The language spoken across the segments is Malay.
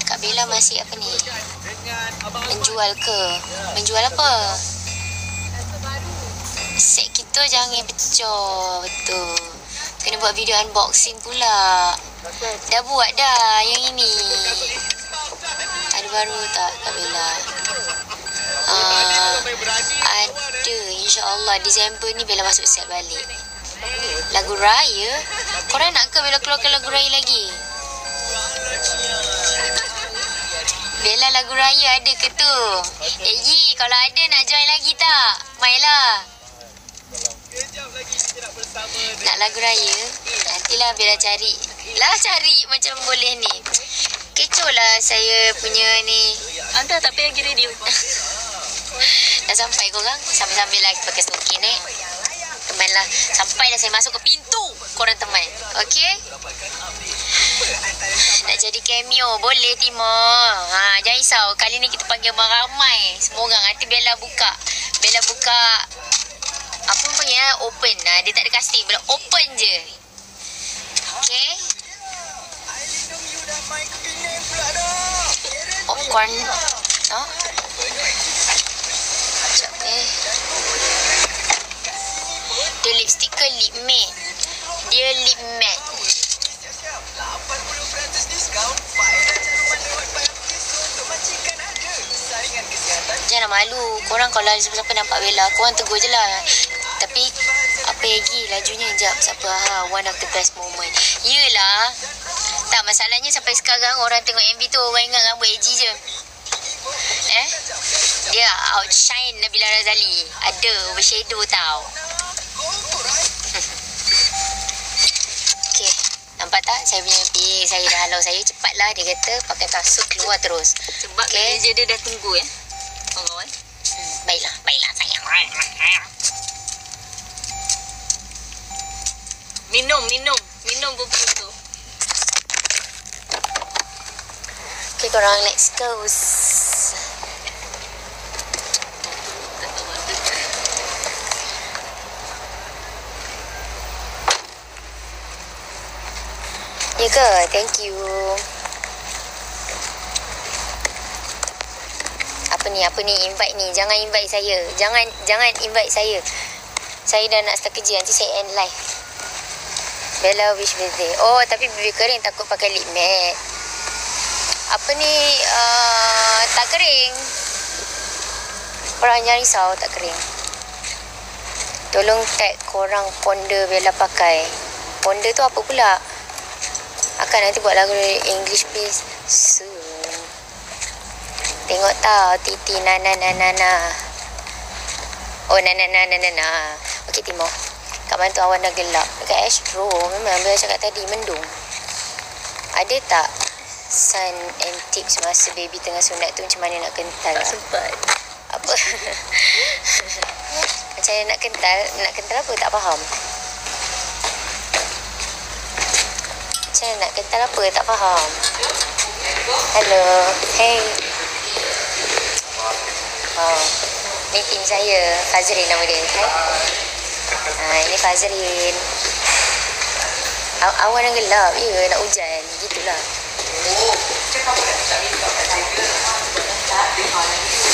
Kak Bella masih apa ni? Menjual ke? Menjual apa? Set kita jangan pecah. Betul. Kena buat video unboxing pula. Dah buat dah yang ini. Ada baru tak Kak Bella? Ada. InsyaAllah Disember ni Bella masuk set balik. Lagu raya? Korang nak ke Bella keluarkan lagu raya lagi? Bella lagu raya ada ke tu? Yi, kalau ada nak join lagi tak? Mainlah. Nak lagu raya? Nantilah Bella cari. Cari macam boleh ni. Kecoh lah saya punya ni. Anda tak payah pergi radio. Dah sampai korang? Sambil-sambil lah pakai stokin Teman lah. Sampai dah saya masuk ke pintu. Korang teman. Okay? Nak jadi cameo boleh Timur. Jangan risau. Kali ni kita panggil ramai. Semua orang. Nanti Bella buka apa panggil open. Dia tak ada casting. Bella open je. Okay? Popcorn. Sekejap Dia lipstick ke lip matte? Dia lip matte. Jangan malu. Korang kalau ada siapa-siapa nampak Bella, korang tegur je lah. Tapi apa lagi lajunya sekejap. Siapa? One of the best moment. Yelah. Tak, masalahnya sampai sekarang orang tengok MV tu orang ingat rambut AG je. Dia outshine Nabila Razali. Ada overshadow tau. Okay. Nampak tak? Saya punya MV. Saya dah halau saya. Cepatlah dia kata. Pakai kasut keluar terus. Sebab manager dia dah tunggu kawan-kawan. Baiklah sayang. Minum bubur tu. Okay korang, let's go. Ya ke? Thank you. Apa ni invite ni? Jangan invite saya. Jangan invite saya. Saya dah nak start kerja. Nanti saya end live. Bella wish birthday. Oh, tapi bibir kering takut pakai lip matte. Apa ni? Tak kering. Korang jangan risau, tak kering. Tolong tag korang Ponda Bella pakai. Ponda tu apa pula? Akan nanti buat lagu English please soon. Tengok tau Titi Nana. Oh Nana. Okey Timur. Kat mana tu awan dah gelap. Dekat Astro memang Bella cakap tadi mendung. Ada tak sun and tips masa baby tengah sunat tu macam mana nak kental? Tak sempat. Apa? Macam mana nak kental? Nak kental apa? Tak faham. Macam mana nak kental apa? Tak faham. Hello. Hey. Ni tim saya. Fazrin nama dia. Ini Fazrin. Awan dah gelap. Ya, nak hujan. Gitulah.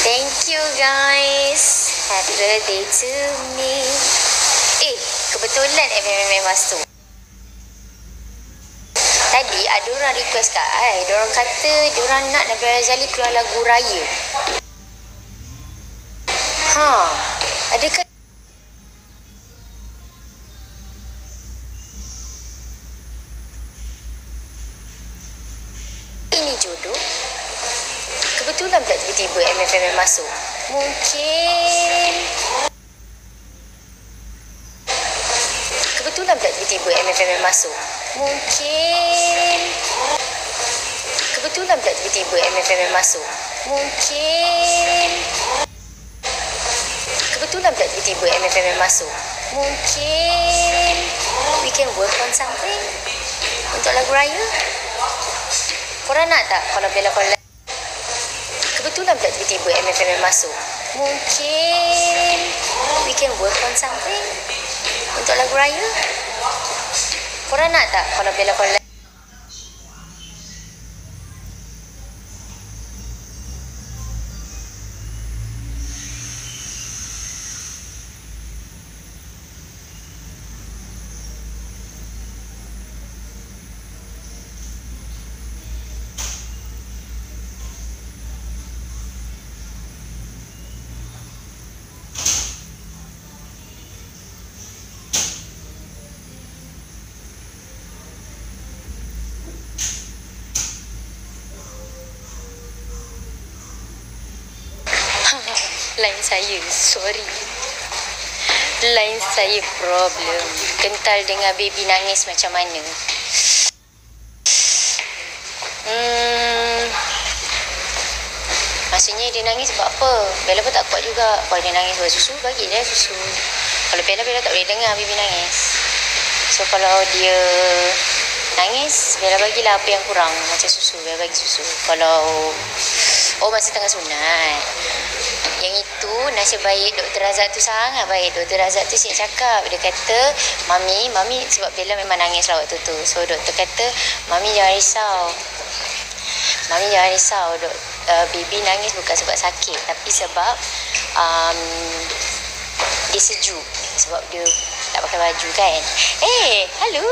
Thank you guys. Happy birthday to me. Kebetulan FMM masuk. Tadi ada orang request kat I. Diorang kata diorang nak Nabila Razali keluar lagu raya. Adakah ini jodoh? Kebetulan pula tiba-tiba MFM masuk. Mungkin kebetulan pula tiba-tiba MFM masuk. Mungkin kebetulan pula tiba-tiba MFM masuk. Mungkin kebetulan pula tiba-tiba MFM masuk. Mungkin we can work on something untuk lagu raya. Korang nak tak kalau Bella collab? Kebetulan pula tiba-tiba MFM masuk. Mungkin we can work on something untuk lagu raya. Korang nak tak kalau Bella collab? Line saya, sorry. Line saya problem. Kental dengan baby nangis macam mana. Maksudnya dia nangis sebab apa? Bella pun tak kuat juga. Kalau dia nangis buat susu, bagi dia susu. Kalau Bella tak boleh dengar baby nangis. So kalau dia nangis, Bella bagilah apa yang kurang. Macam susu, Bella bagi susu. Kalau masa tengah sunat, yang itu nasib baik Dr. Razak tu sangat baik. Dr. Razak tu siap cakap. Dia kata, Mami sebab Bella memang nangis lah waktu tu. So doktor kata, Mami jangan risau. Baby nangis bukan sebab sakit, tapi sebab dia sejuk. Sebab dia tak pakai baju kan. Hello,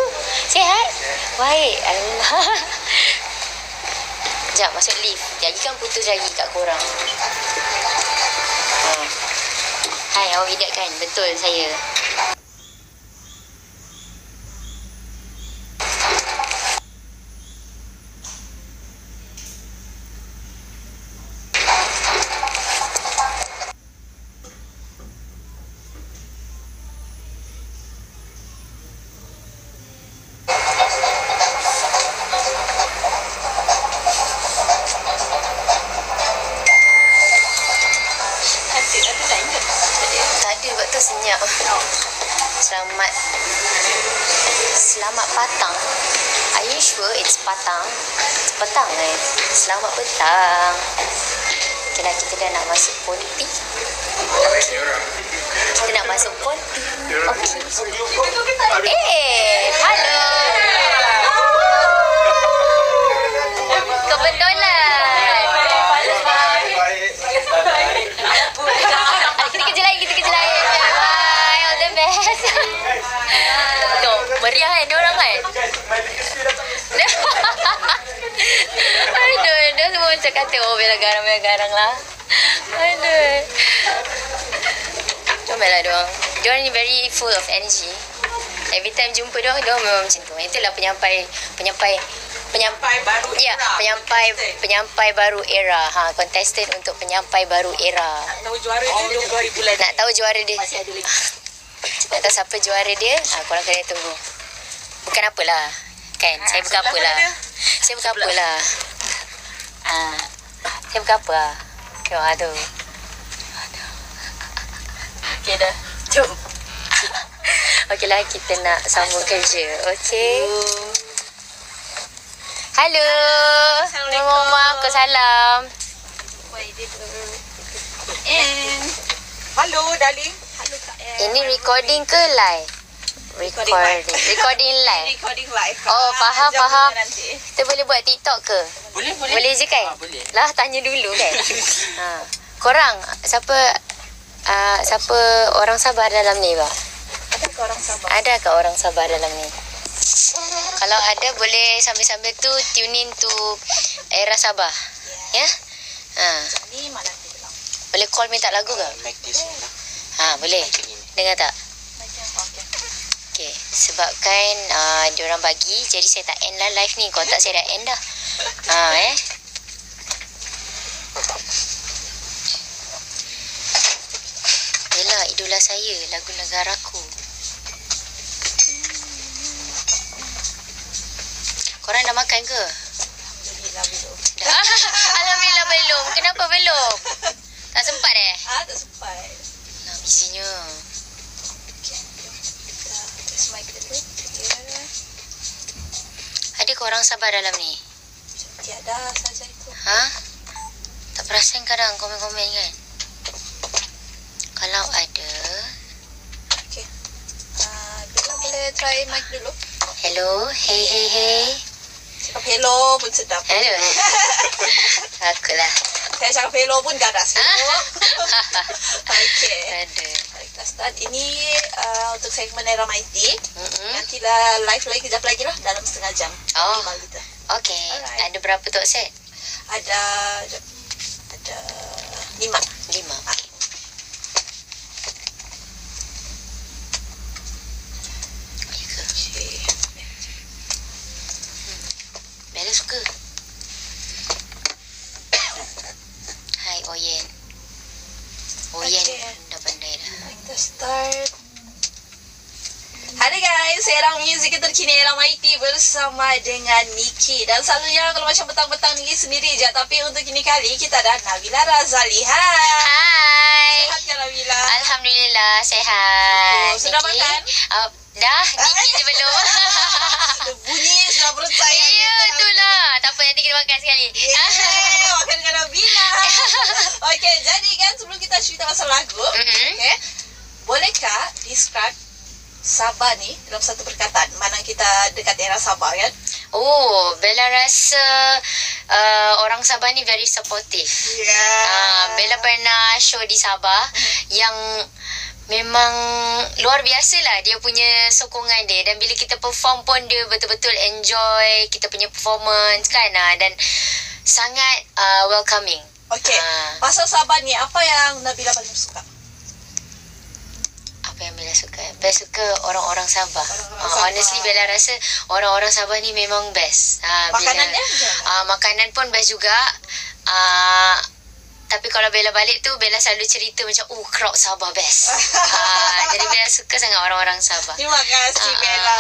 sihat? Baik, alhamdulillah. Sekejap, masuk lift. Jadi kan putus lagi kat korang. Hai, awak Widat kan? Betul saya. Senyap. Selamat patang. Are you sure it's patang? It's petang kan? Selamat petang. Okay lah, kita dah nak masuk Ponti. Kita nak masuk Ponti. Okay. Halo. Kebetulan. Kita kerja lagi. Bye, all the best. Tuh, meriah kan diorang kan? Aduh, dia semua macam kata, Bella garang lah. Aduh. Cobalah diorang. Diorang ni very full of energy. Every time jumpa diorang memang macam tu. Itulah penyampai baru era. Penyampai baru era. Contestant untuk penyampai baru era. Nak tahu juara dia 2 bulan. Nak tahu juara dia. Masih ada lagi. Nak tahu siapa juara dia? Korang kena tunggu. Bukan apalah. Kan? Saya bukan apalah. Saya bukan apa. Tengok tu. Okey dah. Jom. Okeylah, kita nak sambung kerja. Okey. Halo. Assalamualaikum. Waalaikumsalam. Halo darling. Halo Kak El. Ini recording ke live? Recording live. Recording live. Oh, faham. Kita boleh buat TikTok ke? Boleh. Boleh je kan? Boleh. Lah, tanya dulu kan. Korang, siapa orang Sabah dalam ni, Bah? Adakah orang Sabah dalam ni? Kalau ada, boleh sambil-sambil tu tune in to Era Sabah. Ya? Ni malam ni bilang. Boleh call minta lagu ke? Boleh. Dengar tak? Okay. Sebabkan diorang bagi, jadi saya tak end lah live ni. Kalau tak, saya dah end dah. Yelah, idola saya, lagu negaraku. Korang dah makan ke? Alhamdulillah belum. Kenapa belum? Tak sempat Tak sempat. Nah, busy-nya. Ada ke orang Sabah dalam ni? Tiada saja itu. Tak perasan kadang komen-komen kan? Kalau ada. Okey. Bila boleh try mic dulu. Hello. Hey. Cakap hello pun sedap. Hello. Akulah. Saya cakap hello pun dah rasa. Okey. Ada. Kita start. Ini untuk segmen Era Mighty. Nantilah live lagi kejap lagi lah dalam setengah jam. Kita. Okey. Ada berapa tok set? Ada 5. 5. Okey. Bella suka. Hai Oyen. Start. Hai guys, era music terkini era Mighty bersama dengan Niki. Dan selalunya kalau macam petang-petang Niki sendiri je, tapi untuk ini kali kita ada Nabila Razali. Hai. Sehat kan Nabila? Alhamdulillah sehat. Sudah Niki? makan? Dah, Niki je belum. Bunyi sudah perut saya. Ya, itulah. Tak apa, nanti kita makan sekali. Makan dengan Nabila. Okey, jadi kan sebelum kita cerita pasal lagu, okey, bolehkah describe Sabah ni dalam satu perkataan? Mana kita dekat daerah Sabah kan? Oh, Bella rasa orang Sabah ni very supportive. Bella pernah show di Sabah yang memang luar biasa lah dia punya sokongan dia. Dan bila kita perform pun dia betul-betul enjoy kita punya performance kan. Dan sangat welcoming. Okey, pasal Sabah ni apa yang Nabila paling suka? Apa yang Bella suka? Bella suka orang-orang Sabah. Sabah. Honestly Bella rasa orang-orang Sabah ni memang best. Makanannya? Makanan pun best juga. Tapi kalau Bella balik tu Bella selalu cerita macam crowd Sabah best. Jadi Bella suka sangat orang-orang Sabah. Terima kasih Bella.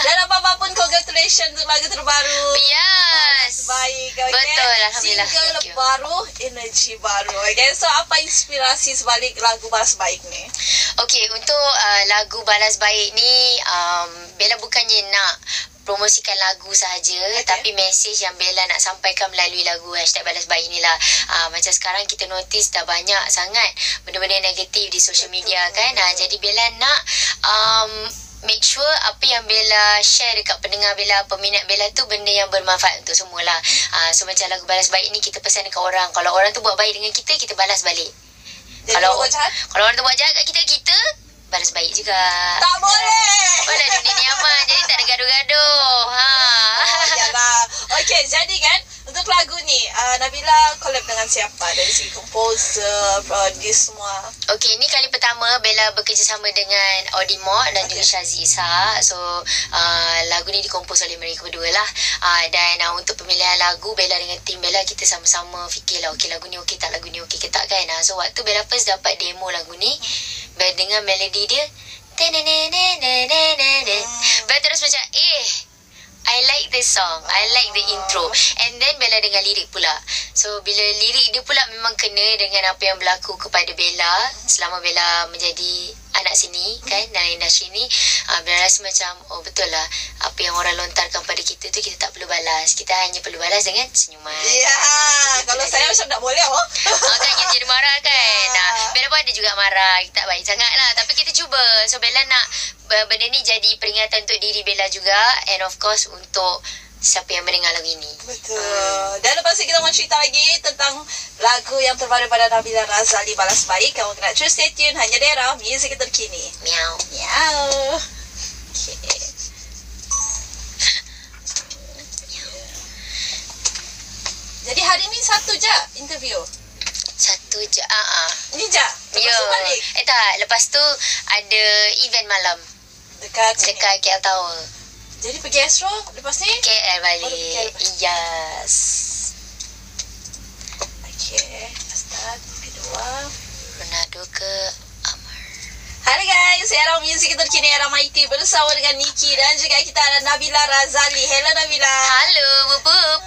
Dan apa-apa pun congratulations untuk lagu terbaru. Yes. Baik, okay? Betul, alhamdulillah. Single baru, energi baru. Okay, so apa inspirasi sebalik lagu Balas Baik ni? Okay, untuk lagu Balas Baik ni Bella bukannya nak promosikan lagu sahaja, tapi mesej yang Bella nak sampaikan melalui lagu #BalasBaik ni lah. Macam sekarang kita notice dah banyak sangat benda-benda negatif di social media kan. Jadi Bella nak make sure apa yang Bella share dekat pendengar Bella, peminat Bella tu benda yang bermanfaat untuk semualah. So macam lagu Balas Baik ni kita pesan dekat orang, kalau orang tu buat baik dengan kita, kita balas balik. Kalau orang tu buat jahat kat kita, kita balas baik juga. Tak boleh. Boleh dunia ni aman, jadi tak ada gaduh-gaduh. Yalah. Okey, jadi kan untuk lagu ni Nabila collab dengan siapa? Dari segi komposer, produce semua. Okey, ni kali pertama Bella bekerjasama dengan Audimod dan juga Syazi Ishak. So lagu ni dikompos oleh mereka berdua lah. Dan untuk pemilihan lagu, Bella dengan tim Bella kita sama-sama fikirlah, okey lagu ni okey tak, lagu ni okey ke tak kan. So waktu Bella first dapat demo lagu ni, Bella dengar melodi dia, Bella terus macam I like this song, I like the intro. And then Bella dengar lirik pula. So bila lirik dia pula memang kena dengan apa yang berlaku kepada Bella selama Bella menjadi anak sini kan, dalam industri ni. Bella rasa macam betul lah, apa yang orang lontarkan pada kita tu kita tak perlu balas, kita hanya perlu balas dengan senyuman. Kalau saya macam tak boleh kan kita jadi marah kan. Bella pun ada juga marah, kita tak baik sangat lah, tapi kita cuba. So Bella nak benda ni jadi peringatan untuk diri Bella juga, and of course untuk siapa yang mendengar lagu ini. Betul. Dan lepas ni kita mau cerita lagi tentang lagu yang terbaru pada Nabila Razali, Balas Baik. Kamu kena terus stay tune hanya di era music terkini. Miau. Miau. Okay. Jadi hari ni satu je interview. Satu je. Ni je. Lepas tu balik. Tak, lepas tu ada event malam Dekat KL Tower. Jadi pergi Astro lepas ni? KL balik. Yes. Okay, start. Kedua, Ronaldo ke Amar. Hai guys, era music terkini era Mighty bersama dengan Niki dan juga kita ada Nabila Razali. Hello Nabila. Halo, bup.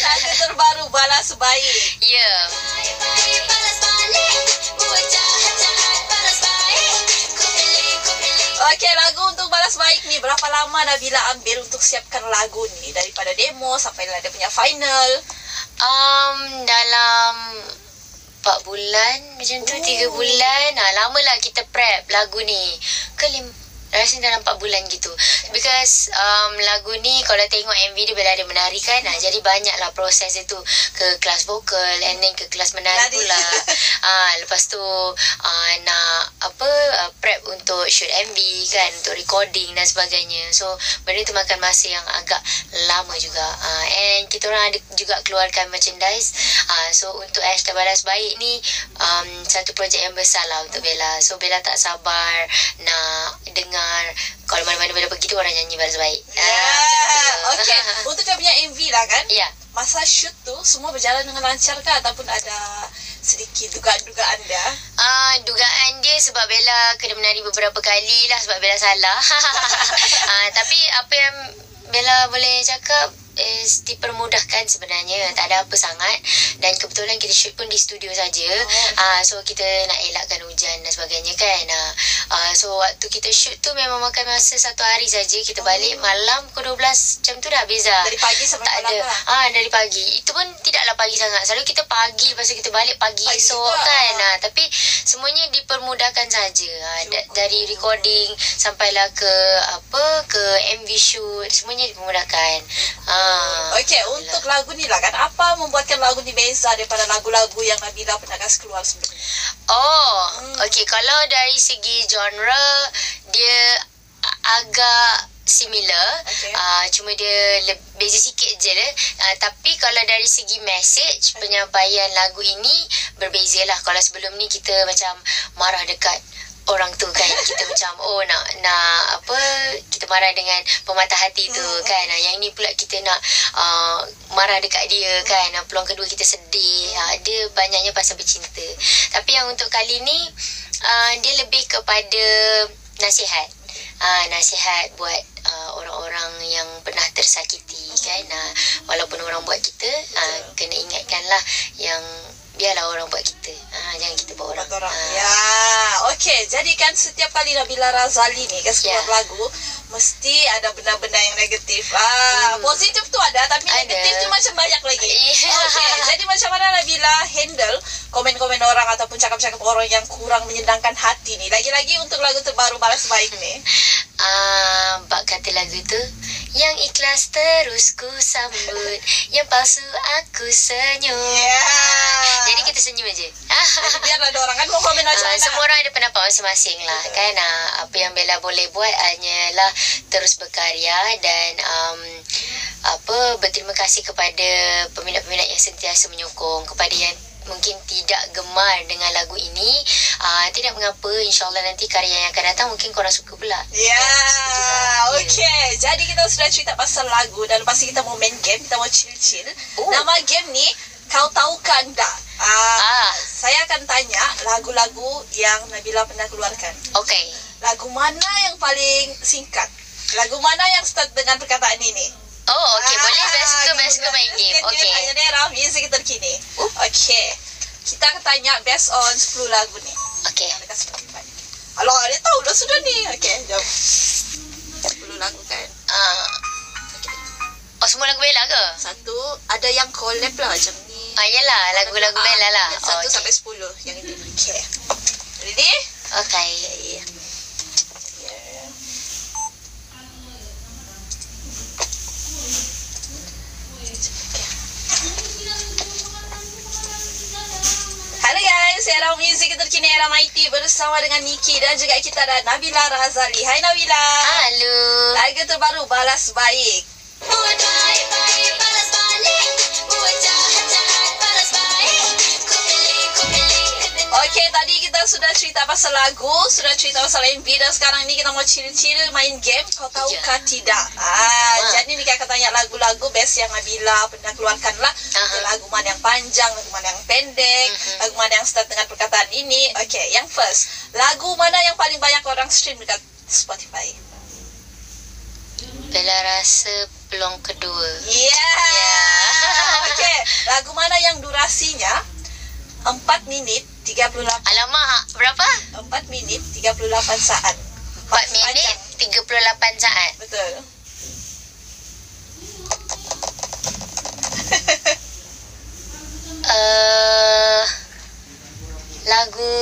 Lagu terbaru Balas Baik. Ya. Okey, lagu untuk Balas Baik ni berapa lama Nabila ambil untuk siapkan lagu ni, daripada demo sampai dia punya final? Dalam 4 bulan macam tu, 3 bulan. Lamalah kita prep lagu ni. Rasa dalam 4 bulan gitu. Because lagu ni kalau tengok MV dia Bella ada menari kan. Jadi banyaklah proses dia tu, ke kelas vokal and then ke kelas menari pula. Lepas tu nak prep untuk shoot MV kan, untuk recording dan sebagainya. So benda tu makan masa yang agak lama juga. And kita orang ada juga keluarkan merchandise. So untuk #Balas Baik ni satu projek yang besar lah untuk Bella. So Bella tak sabar nak dengar kalau mana-mana Bella pergi tu orang nyanyi Balas Baik. Okay, untuk dia punya MV lah kan? Ya. Masa shoot tu semua berjalan dengan lancar ke ataupun ada sedikit dugaan-dugaan dia. Dugaan dia sebab Bella kena menari beberapa kali lah sebab Bella salah. Tapi apa yang Bella boleh cakap is dipermudahkan sebenarnya, tak ada apa sangat, dan kebetulan kita shoot pun di studio saja. So kita nak elakkan hujan dan sebagainya kan. So waktu kita shoot tu memang makan masa 1 hari saja, kita balik malam pukul 12 macam tu dah beza. Dari pagi sampai tak malam ada lah. Dari pagi itu pun tidaklah pagi sangat, selalu kita pagi lepas tu kita balik pagi esok juga. kan. Tapi semuanya dipermudahkan saja. Dari recording sampailah ke ke MV shoot, semuanya dipermudahkan. Okey, untuk lagu ni lah kan, apa membuatkan lagu ni beza daripada lagu-lagu yang Nabila pernah kasih keluar sebelum ni? Okey, kalau dari segi genre dia agak similar, cuma dia beza sikit je lah. Tapi kalau dari segi message, penyampaian lagu ini berbeza lah. Kalau sebelum ni kita macam marah dekat orang tu kan, kita macam nak kita marah dengan pematah hati tu kan. Yang ini pula kita nak marah dekat dia kan. Peluang kedua kita sedih. Dia banyaknya pasal bercinta. Tapi yang untuk kali ni dia lebih kepada nasihat. Nasihat buat orang-orang yang pernah tersakiti kan. Walaupun orang buat kita, kena ingatkanlah yang biarlah orang buat kita, jangan kita buat orang. Ya, okey. Jadi kan setiap kali Nabila Razali ni kasih keluar lagu, mesti ada benda-benda yang negatif. Positif tu ada, tapi negatif tu macam banyak lagi. Okey, jadi macam mana Nabila handle komen-komen orang ataupun cakap-cakap orang yang kurang menyenangkan hati ni? Lagi-lagi untuk lagu terbaru Balas Baik ni. Bak kata lagu tu, yang ikhlas terus ku sambut, yang palsu aku senyum. Jadi kita senyum aje. Biarlah ada orang kan mau komen macam mana. Semua orang ada pendapat masing-masing lah kan. Apa yang Bella boleh buat hanyalah terus berkarya dan berterima kasih kepada peminat-peminat yang sentiasa menyokong, kepada yang mungkin tidak gemar dengan lagu ini. Tidak mengapa, insyaAllah nanti karya yang akan datang mungkin korang suka pula. Okey. Jadi kita sudah cerita pasal lagu dan lepas kita mau main game, kita mau chill-chill. Nama game ni Kau Tahukah Ndak? Saya akan tanya lagu-lagu yang Nabila pernah keluarkan. Okey. Lagu mana yang paling singkat? Lagu mana yang start dengan perkataan ini? Okey, boleh. Best suka main game. Okey. Tanya daerah muzik terkini. Okey. Kita akan tanya based on 10 lagu ni. Okey. Dekat Spotify. Alah, dia tahu dah sudah ni. Okey, jom. 10 lagu kan. Semua lagu Bella ke? Satu, ada yang collab lah macam ni. Yalah, lagu-lagu Bella lah. 1 sampai 10 yang ini. Okey. Ready? Okey. Halo guys, era muzik terkini, era Mighty bersama dengan Niki dan juga kita ada Nabila Razali. Hai Nabila. Halo. Lagu terbaru Balas Baik. Buat baik-baik, balas balik. Buat jahat-jahat, balas baik. Ku pilih. Okey, tadi kita sudah cerita pasal lagu, sudah cerita pasal MV dan sekarang ni kita mau chill-chill main game. Kau tahukah tidak? Jadi ni kita akan tanya lagu-lagu best yang Nabila pernah keluarkan lah. Lagu mana yang panjang, lagu mana yang pendek, lagu mana yang start dengan perkataan ini. Okey, yang first, lagu mana yang paling banyak orang stream dekat Spotify? Bella rasa peluang kedua. Okey, lagu mana yang durasinya 4 minit 38. Alamak, berapa? 4 minit 38 saat. 4 minit 38 saat. Betul. Lagu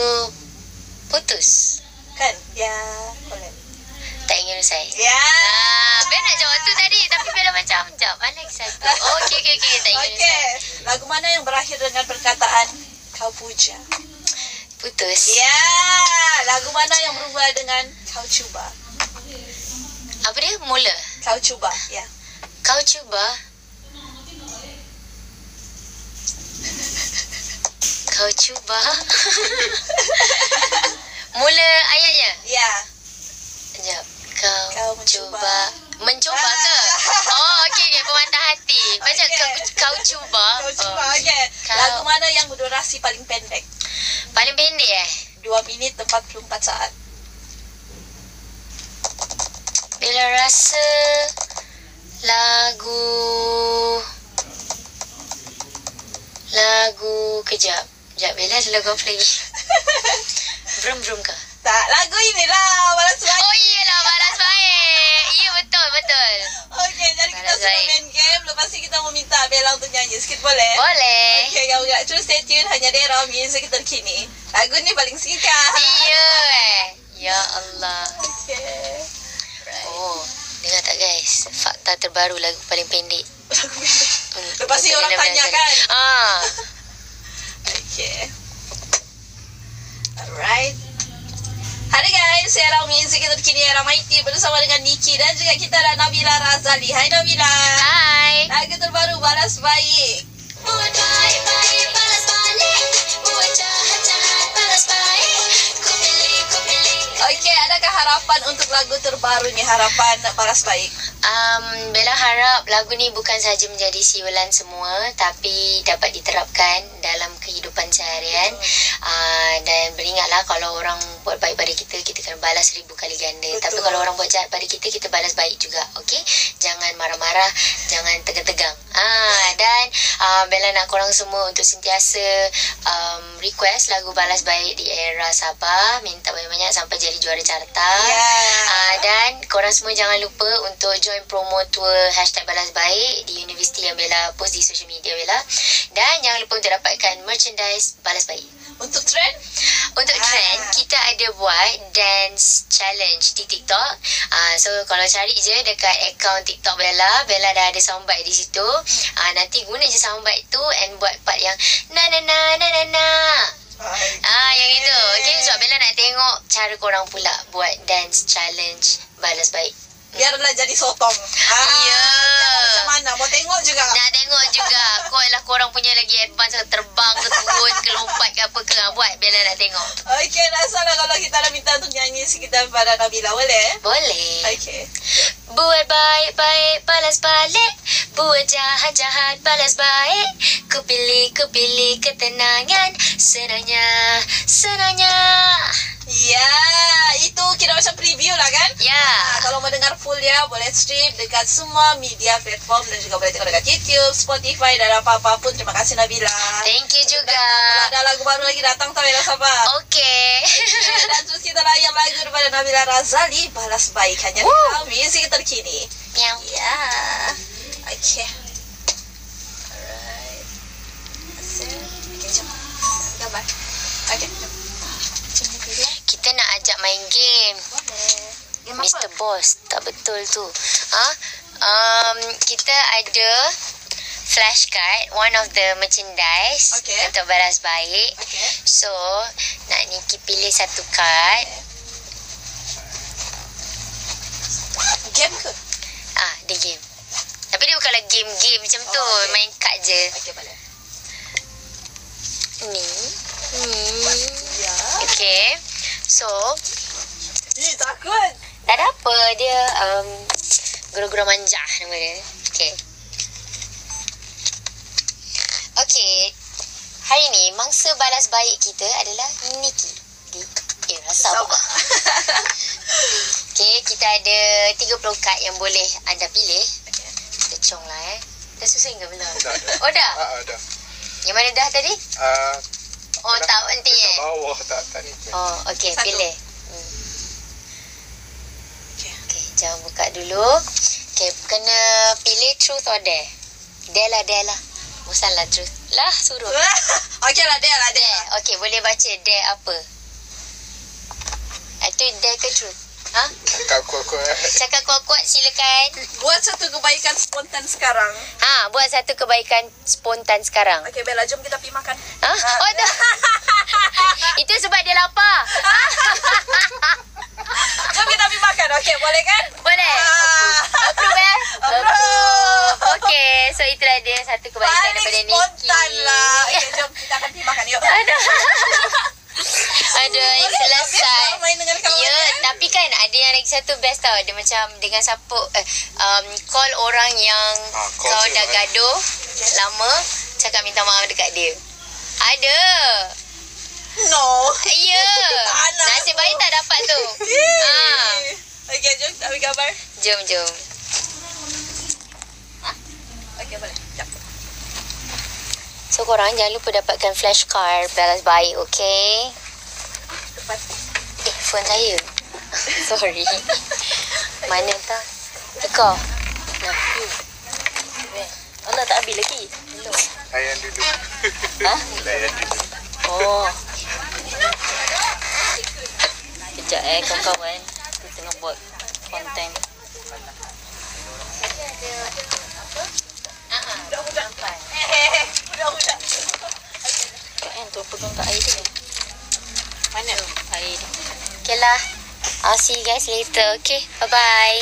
Putus. Kan? Ya, boleh. Tak ingin usai. Bella nak jawab tu tadi, tapi Bella macam jawab mana lagi satu. Okey, tak ingin usai. Lagu mana yang berakhir dengan perkataan kau puja? Putus. Lagu mana yang berubah dengan kau cuba? Apa dia? Mula. Kau cuba, ya. Kau cuba. Kau cuba. Mula ayatnya. Ya. Sekejap. Kau cuba Mencuba ke? Oh, okey, pematah hati. Macam kau cuba. Kau cuba, okey. Kalau- Lagu mana yang berdurasi paling pendek? Paling pendek 2 minit 44 saat. Bila rasa lagu kejap. Bila lagu apa lagi? Brum ke? Tak, lagu inilah Balas Baik. Oh iyalah, Balas Baik. Ya, betul. Okey, jadi kita Balas sudah Baik. main game. Lepas ni kita mau minta Bella untuk nyanyi sikit, boleh? Boleh. Okey, kau enggak terus stay tune hanya di Era Music terkini. Lagu ni paling singkat. Ya Ya Allah. Okey. Oh, dengar tak guys? Fakta terbaru lagu paling pendek. Lagu pendek. Lepas ni orang tanya kan? Okay. Alright. Hai guys, Era Music terkini Era Mighty bersama dengan Niki dan juga kita ada Nabila Razali. Hai Nabila. Hai. Lagu terbaru Balas Baik. Buat baik-baik balas balik, buat jahat-jahat balas baik. Ku pilih. Okey, adakah harapan untuk lagu terbaru ni? Harapan Balas Baik. Bella harap lagu ni bukan sahaja menjadi siulan semua, tapi dapat diterapkan dalam kehidupan seharian. Dan beringatlah, kalau orang buat baik pada kita, kita kena balas 1000 kali ganda. Betul. Tapi kalau orang buat jahat pada kita, kita balas baik juga. Okey? Jangan marah-marah, jangan tegang-tegang. Dan Bella nak korang semua untuk sentiasa request lagu Balas Baik di Era Sabah. Minta banyak-banyak sampai jadi juara carta. Dan korang semua jangan lupa untuk join promo tour #Balas Baik di universiti yang Bella post di social media Bella. Dan jangan lupa untuk dapatkan merchandise Balas Baik. Untuk trend? Untuk trend, kita ada buat dance challenge di TikTok. So kalau cari je dekat akaun TikTok Bella dah ada soundbite di situ. Nanti guna je soundbite tu and buat part yang na na na na na na. Yang itu. Okay, sebab Bella nak tengok cara korang pula buat dance challenge Balas Baik. Biarlah jadi sotong. Ya. Macam mana? Mau tengok juga? Nak tengok juga. Kau lah korang punya lagi advance, terbang ke turun ke lompat ke apa ke. Buat Bella nak tengok. Okey, tak salah kalau kita nak minta untuk nyanyi sekitar pada Nabila, boleh? Boleh. Okey. Buat baik-baik balas balik, buat jahat-jahat balas baik. Ku pilih ketenangan, senangnya. Ya, itu kira macam preview lah kan? Ya. Kalau mau dengar full dia, boleh stream dekat semua media platform dan juga boleh tengok dekat YouTube, Spotify dan apa-apa pun. Terima kasih Nabila. Thank you juga. Kalau ada lagu baru lagi datang tau Bella Sabah. Okay. Dan terus kita layan lagu daripada Nabila Razali, Balas Baik, hanya di Music terkini. Meow. Ya. Okay. Alright. Okay, jom. Gambar. Okay, jom. Macam ni dulu. Kita nak ajak main game. Boleh. Game apa? Mr. Boss. Tak betul tu. Kita ada flashcard, one of the merchandise Okay. untuk Balas Baik. Okay. So, nak Niki pilih satu card. Game ke? Dia game. Tapi dia bukanlah game-game macam tu. okay. Main card je. Okay, boleh. Ni. Ya. Okay. So, Takut. tak ada apa. Dia gura-gura manja nama dia. Okay. Okay. Hari ni, mangsa balas baik kita adalah Niki. Di Era Sabah. Okay, kita ada 30 kad yang boleh anda pilih. Okay. Kita cong lah Dah susah hingga belum? Dah. Oh dah? Dah. Yang mana dah tadi? Oh tak penting Dekat bawah tak ni. Oh okay, Satu. pilih. Okay. Okay, jangan buka dulu. Okay, kena pilih truth or dare. Dare lah. Bosanlah truth. Lah suruh. Okay lah, dia lah. Dare. Okay, boleh baca dare apa? Itu dare ke truth? Cakap kuat-kuat. Cakap kuat-kuat silakan. Buat satu kebaikan spontan sekarang. Buat satu kebaikan spontan sekarang. Okay, Bella, jom kita pergi makan. Oh dah. Itu sebab dia lapar. Jom kita pergi makan. Okay, boleh kan? Boleh. Approve Approve. Okay, so itulah dia satu kebaikan Paling daripada Niki. spontan lah. Okay, jom kita akan pergi makan. Yuk. Aduh. Aduh, selesai. Main dengan kawan Ya, tapi kan ada yang lagi satu best tau. Dia macam dengan siapa call orang yang call kau tu dah mana? gaduh lama, cakap minta maaf dekat dia. Ada. No. Ya. Tak nak Nasib tu. baik tak dapat tu. Ah. Okay, jom kita ambil gambar. Jom. Okay, boleh. Jap. So korang jangan lupa dapatkan flashcard balas baik, okay? Cepat. Phone saya. Sorry. Mana tak? Ika. Nah. Allah tak ambil lagi. Belum. Layan dulu. Ha? Layan dulu. Oh. Kejap kawan-kawan. Kita tengah buat konten. Budak-budak. Kan tu pegang kat air tu. Mana? Air tu. Okay lah. I'll see you guys later. Okay. Bye-bye.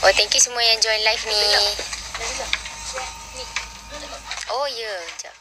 Oh, thank you semua yang join live ni. Oh, ya. Yeah. Sekejap.